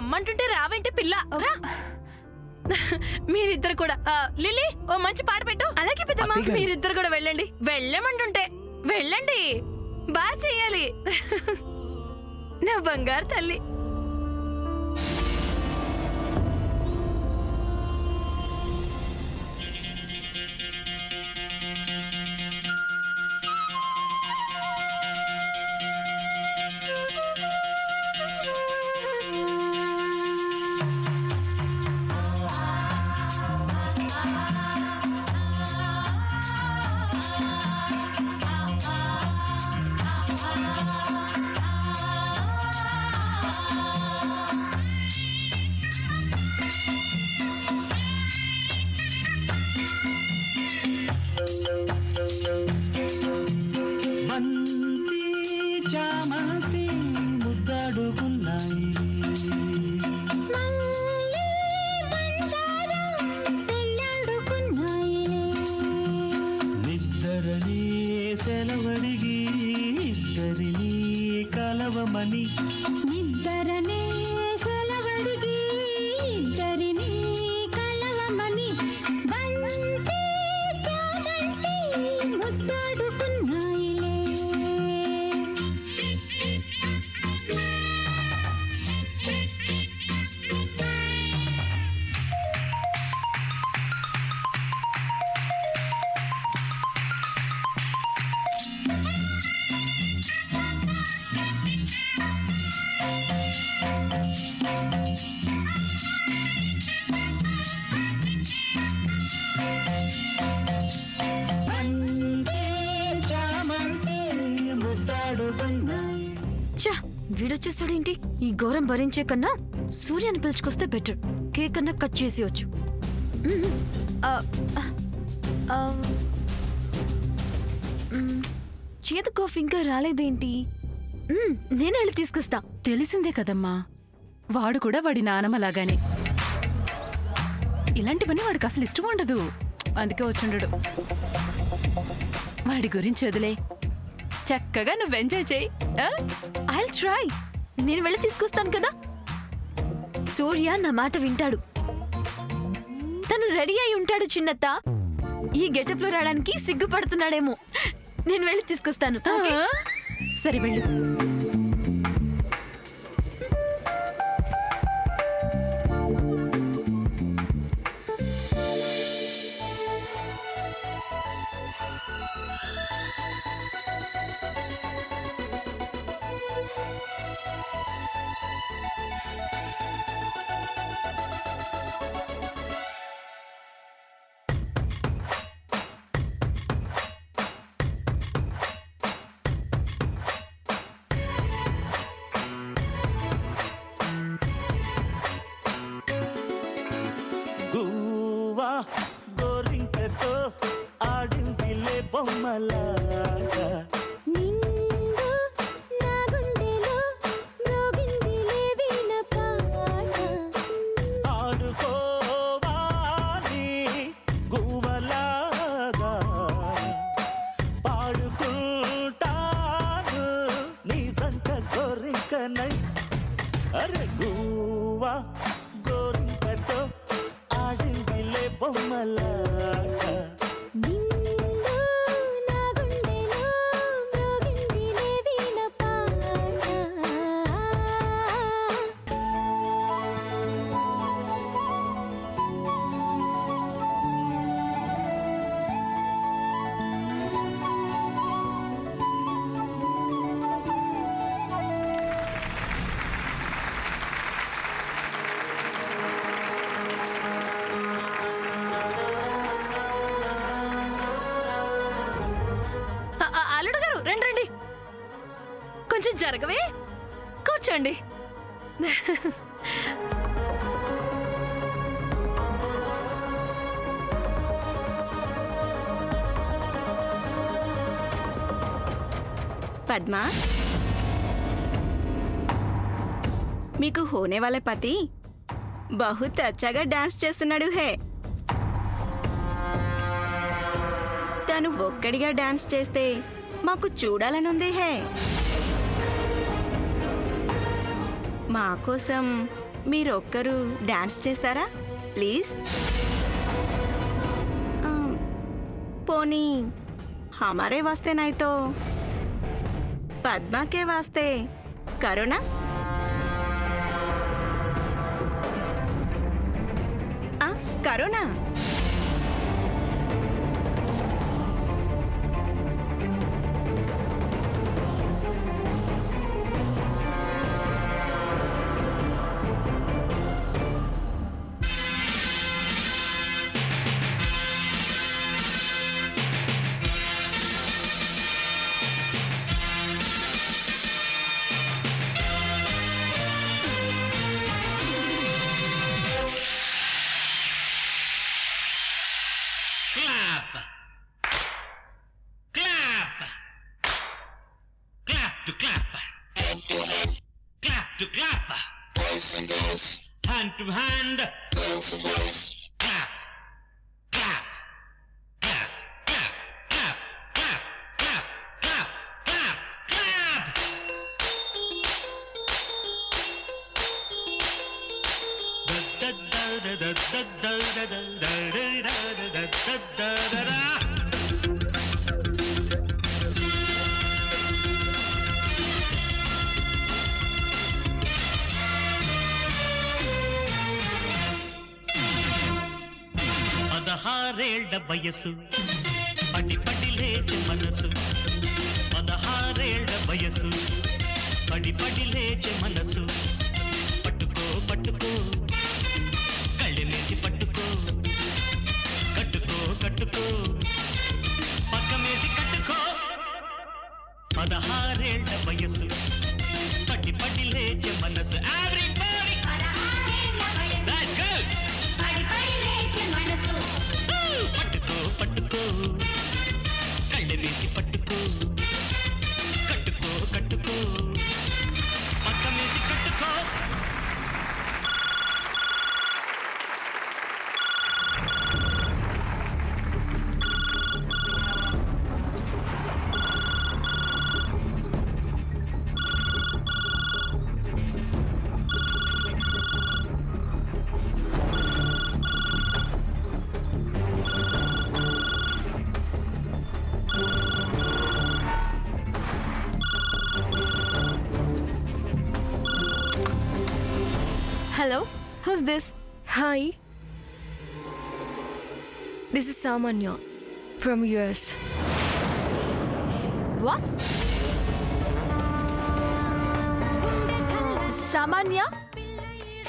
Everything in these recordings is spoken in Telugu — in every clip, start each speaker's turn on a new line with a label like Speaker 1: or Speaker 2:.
Speaker 1: రమ్మంటుంటే రావేంటి పిల్ల రా. మీరిద్దరు కూడా లిల్లీ ఓ మంచి పాట పెట్టు.
Speaker 2: అలాగే పెద్దమ్మా.
Speaker 1: మీరిద్దరు కూడా వెళ్ళండి. వెళ్ళమంటుంటే వెళ్ళండి. బాగా చెయ్యాలి. నా బంగారు తల్లి.
Speaker 3: చామంతి ముద్దాడుకున్నాయి నిద్దరని సెలవడిగి ఇద్దరిని కలవమని
Speaker 4: నిద్దరనే సెలవడిగి ఇద్దరిని కలవమని బంతి చామంతి ముద్దాడుకున్నాయిలే.
Speaker 2: చా వీడు చూసాడేంటి? ఈ ఘోరం భరించే కన్నా సూర్యాన్ని పిలుచుకొస్తే బెటర్. కేక్ కన్నా కట్ చేసి వచ్చు. చేదు కాఫీ ఇంకా రాలేదేంటి? నేను వెళ్ళి తీసుకొస్తా.
Speaker 5: తెలిసిందే కదమ్మా, వాడు కూడా వాడి నానమ్మలాగానే. ఇలాంటివన్నీ వాడికి అసలు ఇష్టం ఉండదు, అందుకే వచ్చుండడు. వాడి గురించి వదిలే, చక్కగా నువ్వు ఎంజాయ్ చేయి.
Speaker 2: I try. నేను వెళ్ళి తీసుకొస్తాను కదా. సూర్య నా మాట వింటాడు. తను రెడీ అయి ఉంటాడు చిన్నత్త. ఈ గెటప్ లో రావడానికి సిగ్గుపడుతున్నాడేమో. నేను వెళ్ళి తీసుకొస్తాను.
Speaker 5: సరే వెళ్ళు.
Speaker 3: గువ్వా గోరింకతో ఆడిందిలే బొమ్మలాగా
Speaker 4: నిండు నా గుండెలో మ్రోగిందిలే వీణ పాట.
Speaker 3: ఆడుకోవాలి గువ్వలాగా పాడుకుంటాను నీ జంట గోరింకనై. అరే గువ్వా గోరింకతో ఆడిందిలే బొమ్మలాగా
Speaker 4: నిండు నా గుండెలో మ్రోగిందిలే వీణ పాట.
Speaker 1: అల్లుడు గారు రండి రండి. కొంచెం జరగవే, కూర్చోండి.
Speaker 6: पद्मा, మీకు होने वाले पति बहुत अच्छाగా డాన్స్ చేస్తున్నాడు హే. తను ఒక్కడిగా డాన్స్ చేస్తే మాకు చూడాలనుంది హే. మా కోసం మీరొక్కరు డాన్స్ చేస్తారా ప్లీజ్? పోనీ हमारे वास्ते नहीं तो पद्मा के वास्ते करो ना। करो ना।
Speaker 7: Clap. Clap. Clap to clap. Clap to clap.
Speaker 8: Boys and girls,
Speaker 7: Hand to hand.
Speaker 8: girls and boys,
Speaker 7: Clap. Clap. Clap. Clap. Clap. Clap. Clap. Clap. Clap. Clap. పదహారేళ్ల వయసు పడి పడి లేచి మనసు 16 వయసు పడి పడి లేచి మనసు పట్టుకో పట్టుకో కళ్ళెమేసి పట్టుకో కట్టుకో కట్టుకో పక్కమేసి కట్టుకో 16 వయసు పడి పడి లేచి మనసు ఎవ్రీబడీ లెట్స్ గో పట్టుకో పట్టుకో కళ్ళెమేసి పట్టుకో కట్టుకో కట్టుకో పక్కమేసి కట్టుకో.
Speaker 2: Hello, who's this?
Speaker 9: Hi. This is Samanya from US.
Speaker 2: What? Samanya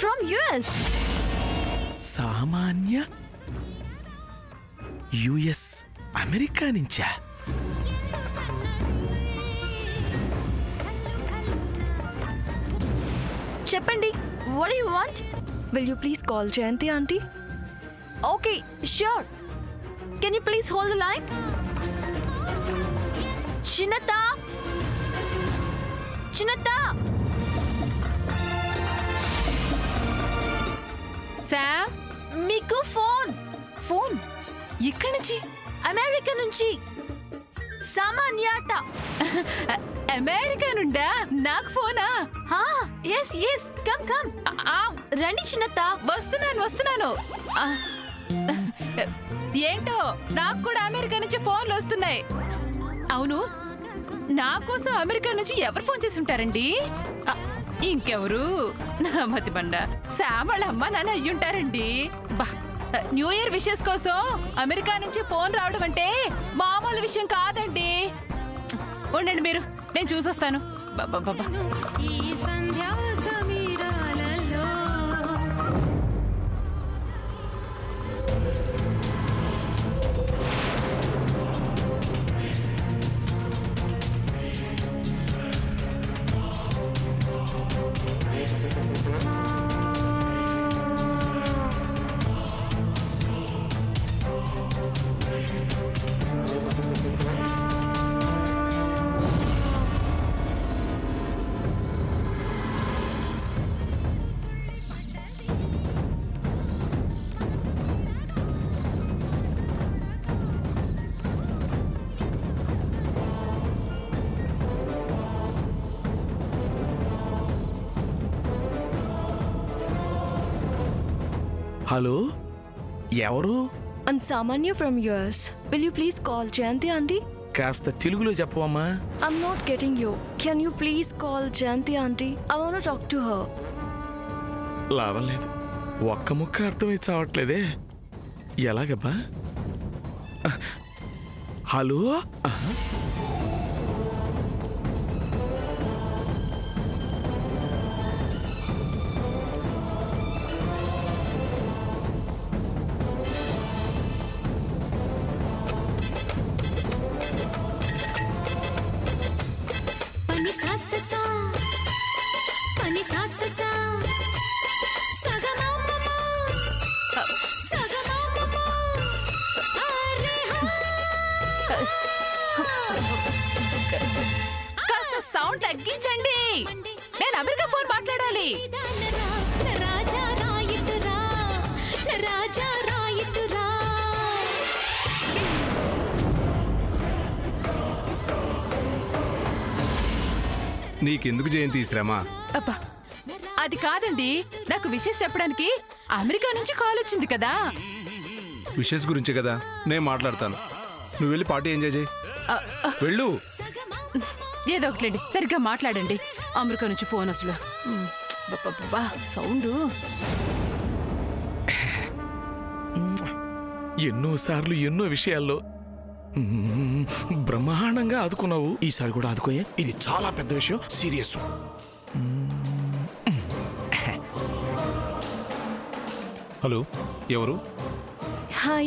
Speaker 2: from US.
Speaker 10: సామాన్య యుఎస్ అమెరికా నుంచా?
Speaker 2: చెప్పండి, what do you want?
Speaker 9: Will you please call Jayanti auntie?
Speaker 2: Okay, sure. Can you please hold the line? Chinata! Chinata!
Speaker 5: Sam,
Speaker 2: మీకు ఫోన్
Speaker 5: ఫోన్ ఇక్కడి నుంచి?
Speaker 2: అమెరికా నుంచి సామాన్యాట.
Speaker 5: అమెరికా నుండా? నాకు ఫోనా?
Speaker 2: Yes yes, come come. రండి చిన్నత్త.
Speaker 5: వస్తున్నాను. ఆ, ఏంటో నాకు కూడా అమెరికా నుంచి ఫోన్లు వస్తున్నాయి. అవును, నా కోసం అమెరికా నుంచి ఎవరు ఫోన్ చేసి ఉంటారండి? ఇంకెవరు? నా మతి బండ శామ్ వాళ్ళ అమ్మ నాన్న అయ్యుంటారండి. బా, న్యూ ఇయర్ విషెస్ కోసం అమెరికా నుంచి ఫోన్ రావడం అంటే మామూలు విషయం కాదండి. ఉండండి మీరు, నేను చూసొస్తాను. బాబా
Speaker 10: హలో ఎవరు?
Speaker 9: I'm Samanya from US. Will you please call Jayanti aunty?
Speaker 10: కాస్త తెలుగులో చెప్పవమ్మా.
Speaker 9: I'm not getting you. Can you please call Jayanti aunty? I want to talk to her.
Speaker 10: లాభం లేదు, ఒక్క ముక్క అర్థమై చావట్లేదే. ఎలాగబ్బా? హలో
Speaker 4: పని సాససా పని సాససా సగమమమ సగమమమ అరే
Speaker 5: కాస్త సౌండ్ తగ్గించండి, నేను అమెరికా ఫోన్ మాట్లాడాలి.
Speaker 4: రాజా రాయితురా రాజా రాయితురా
Speaker 11: నీకెందుకు జయంతి ఈ శ్రమ?
Speaker 5: అబ్బా అది కాదండి, నాకు విషయం చెప్పడానికి అమెరికా నుంచి కాల్ వచ్చింది కదా.
Speaker 11: విషెస్ గురించే కదా, నేను మాట్లాడతాను. నువ్వు వెళ్ళి పార్టీ ఎంజాయ్ చేయి. వెళ్ళు.
Speaker 5: ఏదో ఒకట్లేండి, సరిగ్గా మాట్లాడండి. అమెరికా నుంచి ఫోన్ అసలు సౌండ్.
Speaker 10: ఎన్నోసార్లు ఎన్నో విషయాల్లో బ్రహ్మాండంగా ఆదుకున్నావు. ఈసారి కూడా ఆదుకోయే, ఇది చాలా పెద్ద విషయం, సీరియస్.
Speaker 11: హలో ఎవరు?
Speaker 9: Hi,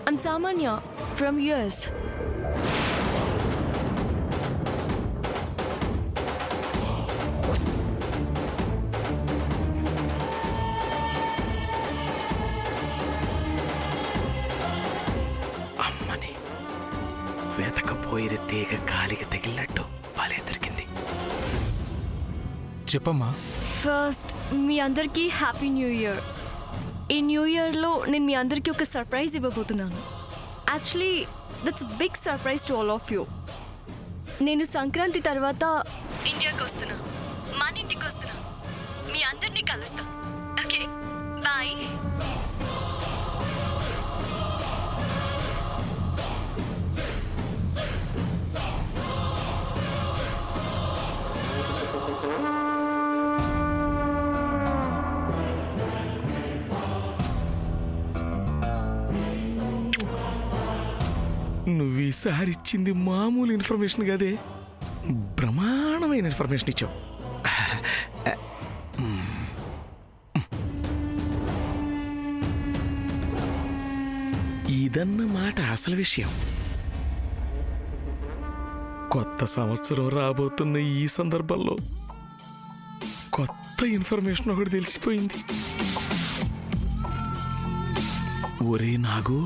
Speaker 9: I'm Samanya from US.
Speaker 10: అమ్మని వెతకపోయిన తీగ కాలికి తగిలినట్టు వాళ్ళే దొరికింది.
Speaker 11: చెప్పమ్మా.
Speaker 9: ఫస్ట్ మీ అందరికీ హ్యాపీ న్యూ ఇయర్. ఈ న్యూ ఇయర్లో నేను మీ అందరికీ ఒక సర్ప్రైజ్ ఇవ్వబోతున్నాను. Actually that's big surprise to all of you. నేను సంక్రాంతి తర్వాత ఇండియాకి వస్తున్నాను, మన ఇంటికి వస్తున్నాను. మీ అందరినీ కలుస్తాను. Okay, bye.
Speaker 10: నువ్వు ఈసారి ఇచ్చింది మామూలు ఇన్ఫర్మేషన్ కాదే, బ్రహ్మాండమైన ఇన్ఫర్మేషన్ ఇచ్చావు. ఇదన్నమాట అసలు విషయం. కొత్త సంవత్సరం రాబోతున్న ఈ సందర్భంలో కొత్త ఇన్ఫర్మేషన్ ఒకటి తెలిసిపోయింది. ఒరే నాగు,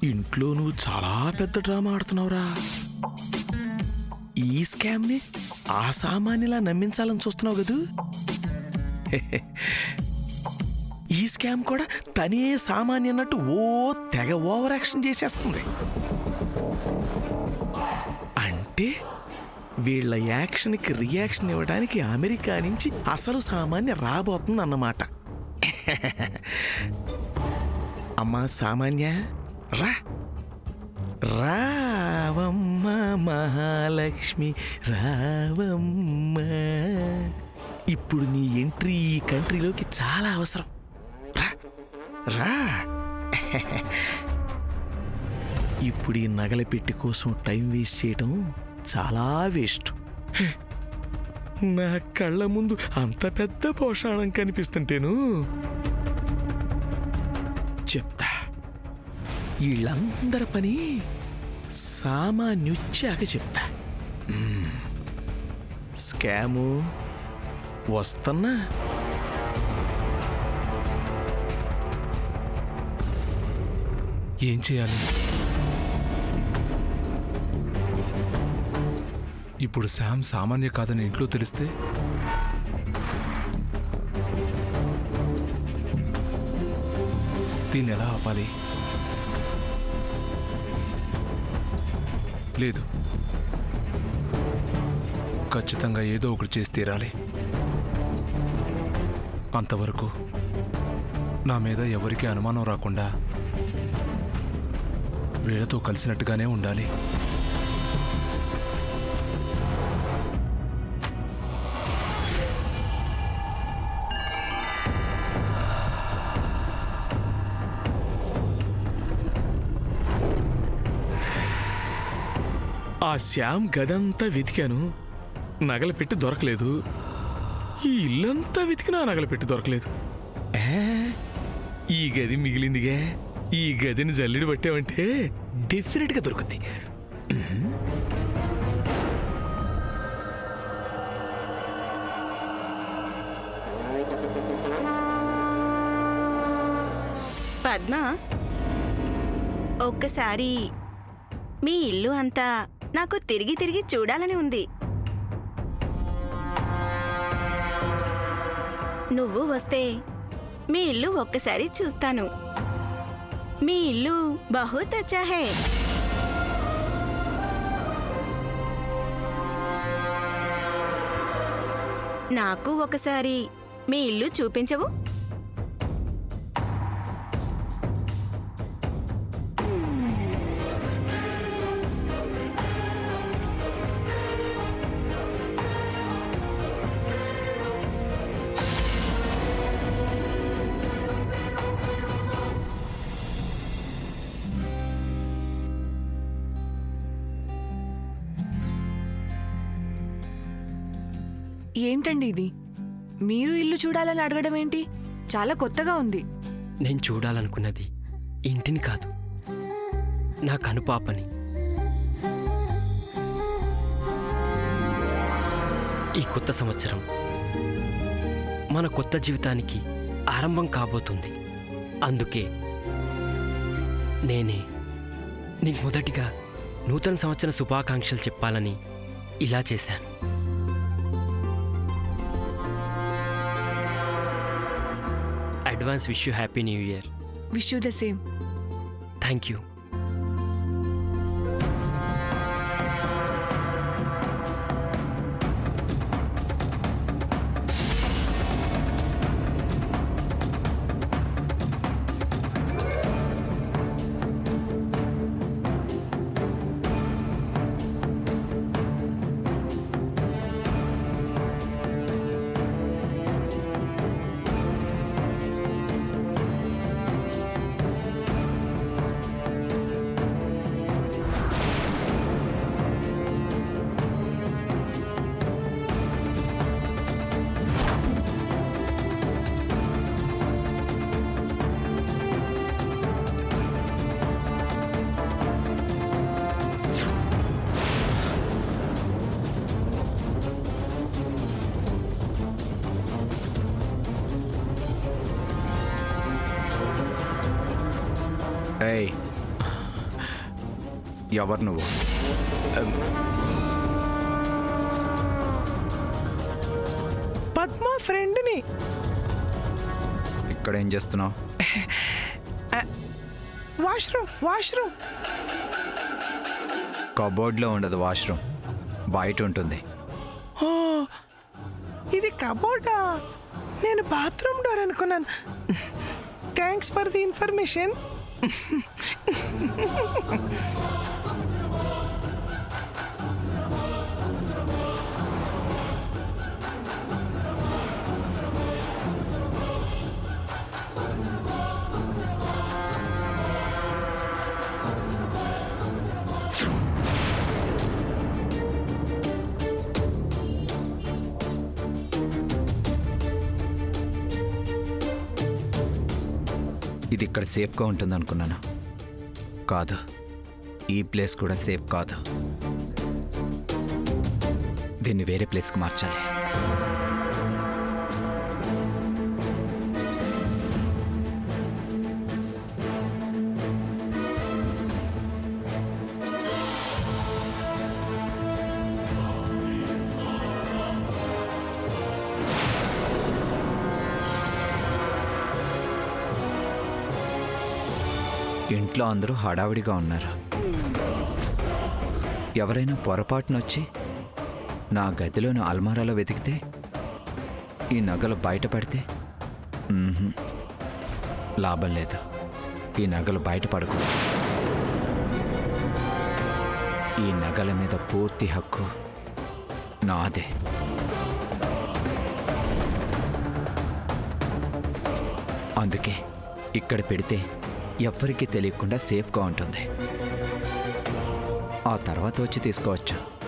Speaker 10: ఇంట్లో నువ్వు చాలా పెద్ద డ్రామా ఆడుతున్నావురా. ఈ స్కామ్ని ఆ సామాన్యులా నమ్మించాలని చూస్తున్నావు కదూ. ఈ స్కామ్ కూడా తనే సామాన్య అన్నట్టు తెగ ఓవర్ యాక్షన్ చేసేస్తుంది. అంటే వీళ్ళ యాక్షన్కి రియాక్షన్ ఇవ్వడానికి అమెరికా నుంచి అసలు సామాన్య రాబోతుంది అన్నమాట. అమ్మా సామాన్య, రా రావమ్మ మహాలక్ష్మి రావమ్మ. ఇప్పుడు నీ ఎంట్రీ ఈ కంట్రీలోకి చాలా అవసరం. రా రా. ఇప్పుడు ఈ నగల పెట్టి కోసం టైం వేస్ట్ చేయటం చాలా వేస్ట్. నా కళ్ళ ముందు అంత పెద్ద పోషాణం కనిపిస్తుంటేను చెప్తా. వీళ్ళందరి పని సామాన్యుచ్చాక చెప్తా. స్కాము వస్తున్నా.
Speaker 11: ఏం చేయాలి ఇప్పుడు? శామ్ సామాన్య కాదని ఇంట్లో తెలిస్తే దీన్ని ఎలా ఆపాలి? లేదు, ఖచ్చితంగా ఏదో ఒకటి చేసి తీరాలి. అంతవరకు నా మీద ఎవరికీ అనుమానం రాకుండా వీళ్ళతో కలిసినట్టుగానే ఉండాలి.
Speaker 10: ఆ శ్యామ్ గదంతా వెతికాను, నగలు పెట్టి దొరకలేదు. ఈ ఇల్లంతా వెతికినా నగలు పెట్టి దొరకలేదు. ఈ గది మిగిలిందిగా, ఈ గదిని జల్లిడి పట్టామంటే డెఫినెట్గా దొరుకుద్ది.
Speaker 6: పద్మ, ఒక్కసారి మీ ఇల్లు అంతా నాకు తిరిగి తిరిగి చూడాలని ఉంది. నువ్వు వస్తే మీ ఇల్లు ఒక్కసారి చూస్తాను. మీ ఇల్లు బహుత్ అచ్చా హై. నాకు ఒకసారి మీ ఇల్లు చూపించవు?
Speaker 1: ఏంటండి ఇది? మీరు ఇల్లు చూడాలని అడగడం ఏంటి? చాలా కొత్తగా ఉంది.
Speaker 12: నేను చూడాలనుకున్నది ఇంటిని కాదు, నా కనుపాపని. ఈ కొత్త సంవత్సరం మన కొత్త జీవితానికి ఆరంభం కాబోతుంది. అందుకే నేనే నీకు మొదటిగా నూతన సంవత్సర శుభాకాంక్షలు చెప్పాలని ఇలా చేశాను. Advance wish you happy new year.
Speaker 1: Wish you the same.
Speaker 12: Thank you.
Speaker 13: ఏయ్, ఎవరు నువ్వు?
Speaker 10: పద్మ ఫ్రెండ్ని.
Speaker 13: ఇక్కడ ఏం చేస్తున్నావు?
Speaker 10: వాష్రూమ్.
Speaker 13: కబోర్డ్లో ఉండదు వాష్రూమ్, బయట ఉంటుంది.
Speaker 10: ఇది కబోర్డా? నేను బాత్రూమ్ డోర్ అనుకున్నాను. Thanks for the information.
Speaker 13: ఇది ఇక్కడ సేఫ్గా ఉంటుంది అనుకున్నాను. కాదు, ఈ ప్లేస్ కూడా సేఫ్ కాదు. దీన్ని వేరే ప్లేస్కి మార్చాలి. ఇంట్లో అందరూ హడావిడిగా ఉన్నారు. ఎవరైనా పొరపాటునొచ్చి నా గదిలోని అల్మారాలో వెతికితే, ఈ నగలు బయటపడితే లాభం లేదు. ఈ నగలు బయటపడకు. ఈ నగల మీద పూర్తి హక్కు నాదే. అందుకే ఇక్కడ పెడితే ఎవ్వరికీ తెలియకుండా సేఫ్గా ఉంటుంది. ఆ తర్వాత వచ్చి తీసుకోవచ్చు.